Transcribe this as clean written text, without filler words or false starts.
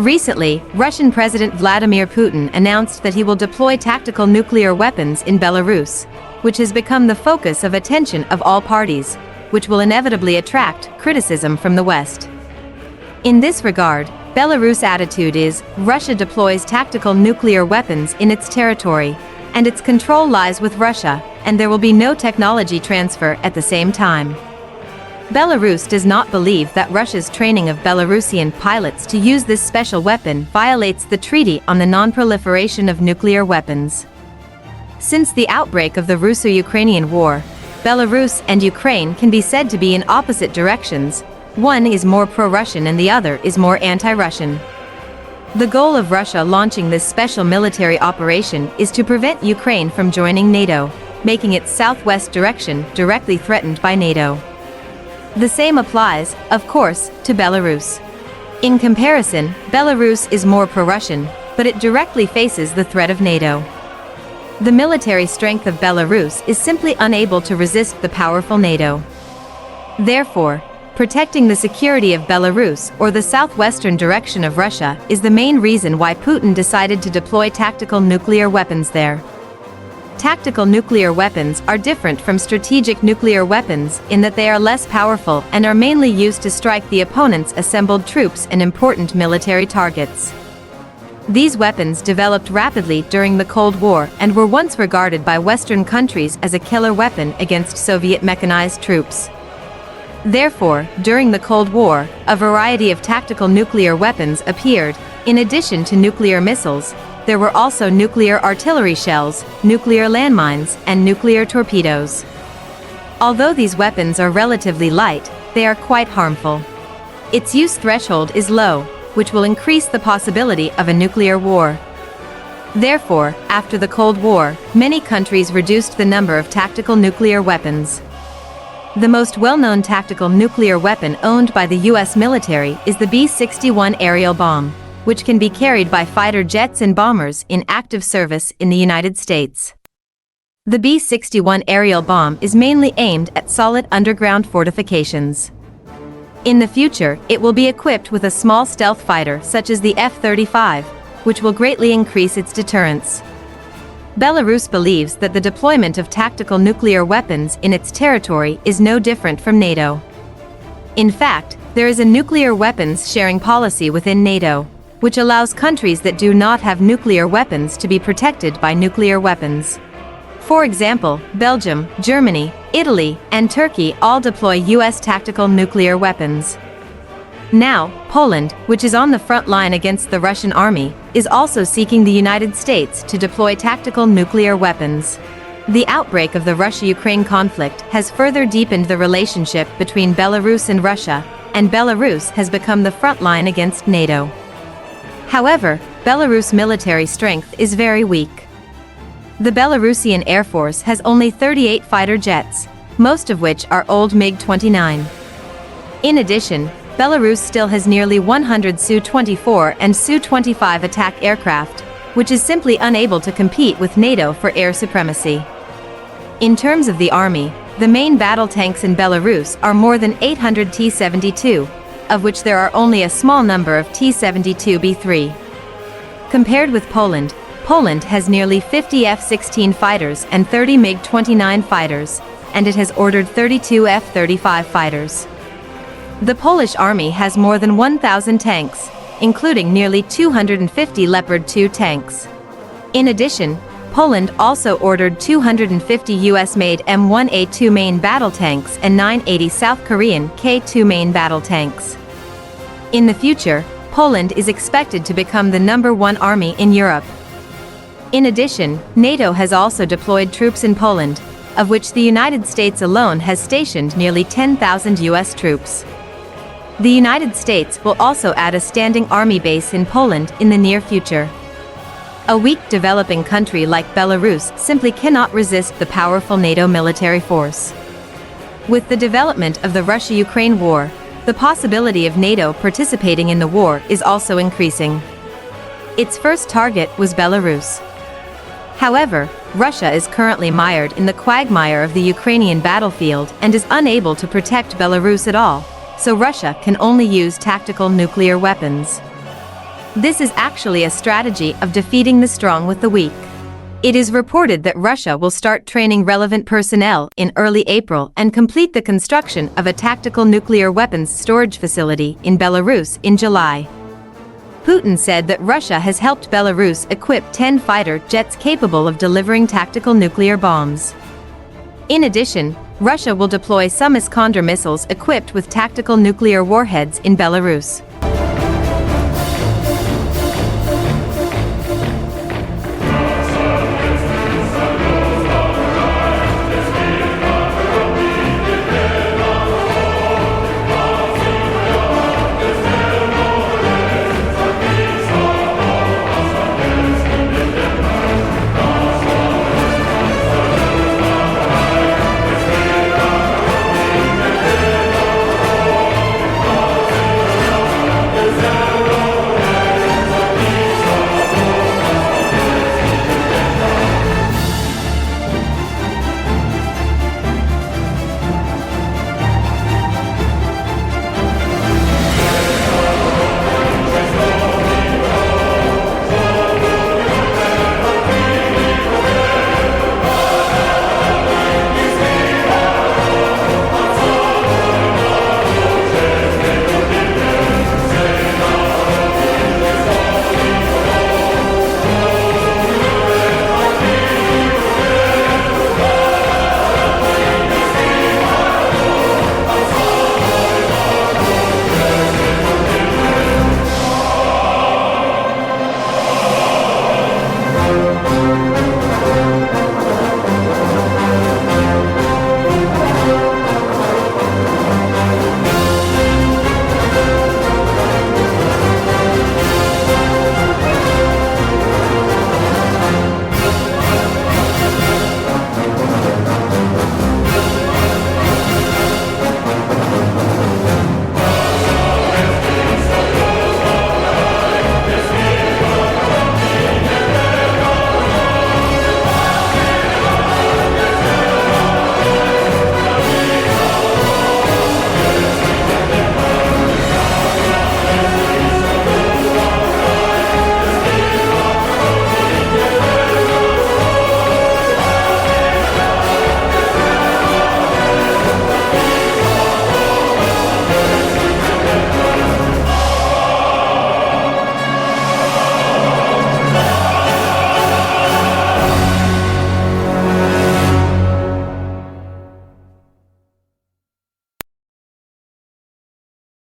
Recently, Russian President Vladimir Putin announced that he will deploy tactical nuclear weapons in Belarus, which has become the focus of attention of all parties, which will inevitably attract criticism from the West. In this regard, Belarus' attitude is, Russia deploys tactical nuclear weapons in its territory, and its control lies with Russia, and there will be no technology transfer at the same time. Belarus does not believe that Russia's training of Belarusian pilots to use this special weapon violates the Treaty on the Non-Proliferation of Nuclear Weapons. Since the outbreak of the Russo-Ukrainian War, Belarus and Ukraine can be said to be in opposite directions. One is more pro-Russian and the other is more anti-Russian. The goal of Russia launching this special military operation is to prevent Ukraine from joining NATO, making its southwest direction directly threatened by NATO. The same applies, of course, to Belarus. In comparison, Belarus is more pro-Russian, but it directly faces the threat of NATO. The military strength of Belarus is simply unable to resist the powerful NATO. Therefore, protecting the security of Belarus or the southwestern direction of Russia is the main reason why Putin decided to deploy tactical nuclear weapons there. Tactical nuclear weapons are different from strategic nuclear weapons in that they are less powerful and are mainly used to strike the opponent's assembled troops and important military targets. These weapons developed rapidly during the Cold War and were once regarded by Western countries as a killer weapon against Soviet mechanized troops. Therefore, during the Cold War, a variety of tactical nuclear weapons appeared. In addition to nuclear missiles, there were also nuclear artillery shells, nuclear landmines, and nuclear torpedoes. Although these weapons are relatively light, they are quite harmful. Its use threshold is low, which will increase the possibility of a nuclear war. Therefore, after the Cold War, many countries reduced the number of tactical nuclear weapons. The most well-known tactical nuclear weapon owned by the US military is the B-61 aerial bomb, which can be carried by fighter jets and bombers in active service in the United States. The B-61 aerial bomb is mainly aimed at solid underground fortifications. In the future, it will be equipped with a small stealth fighter such as the F-35, which will greatly increase its deterrence. Belarus believes that the deployment of tactical nuclear weapons in its territory is no different from NATO. In fact, there is a nuclear weapons sharing policy within NATO, which allows countries that do not have nuclear weapons to be protected by nuclear weapons. For example, Belgium, Germany, Italy, and Turkey all deploy US tactical nuclear weapons. Now, Poland, which is on the front line against the Russian army, is also seeking the United States to deploy tactical nuclear weapons. The outbreak of the Russia-Ukraine conflict has further deepened the relationship between Belarus and Russia, and Belarus has become the front line against NATO. However, Belarus' military strength is very weak. The Belarusian Air Force has only 38 fighter jets, most of which are old MiG-29. In addition, Belarus still has nearly 100 Su-24 and Su-25 attack aircraft, which is simply unable to compete with NATO for air supremacy. In terms of the army, the main battle tanks in Belarus are more than 800 T-72, of which there are only a small number of T-72B3. Compared with Poland, Poland has nearly 50 F-16 fighters and 30 MiG-29 fighters, and it has ordered 32 F-35 fighters. The Polish army has more than 1,000 tanks, including nearly 250 Leopard 2 tanks. In addition, Poland also ordered 250 US-made M1A2 main battle tanks and 980 South Korean K2 main battle tanks. In the future, Poland is expected to become the #1 army in Europe. In addition, NATO has also deployed troops in Poland, of which the United States alone has stationed nearly 10,000 US troops. The United States will also add a standing army base in Poland in the near future. A weak developing country like Belarus simply cannot resist the powerful NATO military force. With the development of the Russia-Ukraine war, the possibility of NATO participating in the war is also increasing. Its first target was Belarus. However, Russia is currently mired in the quagmire of the Ukrainian battlefield and is unable to protect Belarus at all, so Russia can only use tactical nuclear weapons. This is actually a strategy of defeating the strong with the weak. It is reported that Russia will start training relevant personnel in early April and complete the construction of a tactical nuclear weapons storage facility in Belarus in July. Putin said that Russia has helped Belarus equip 10 fighter jets capable of delivering tactical nuclear bombs. In addition, Russia will deploy some Iskander missiles equipped with tactical nuclear warheads in Belarus.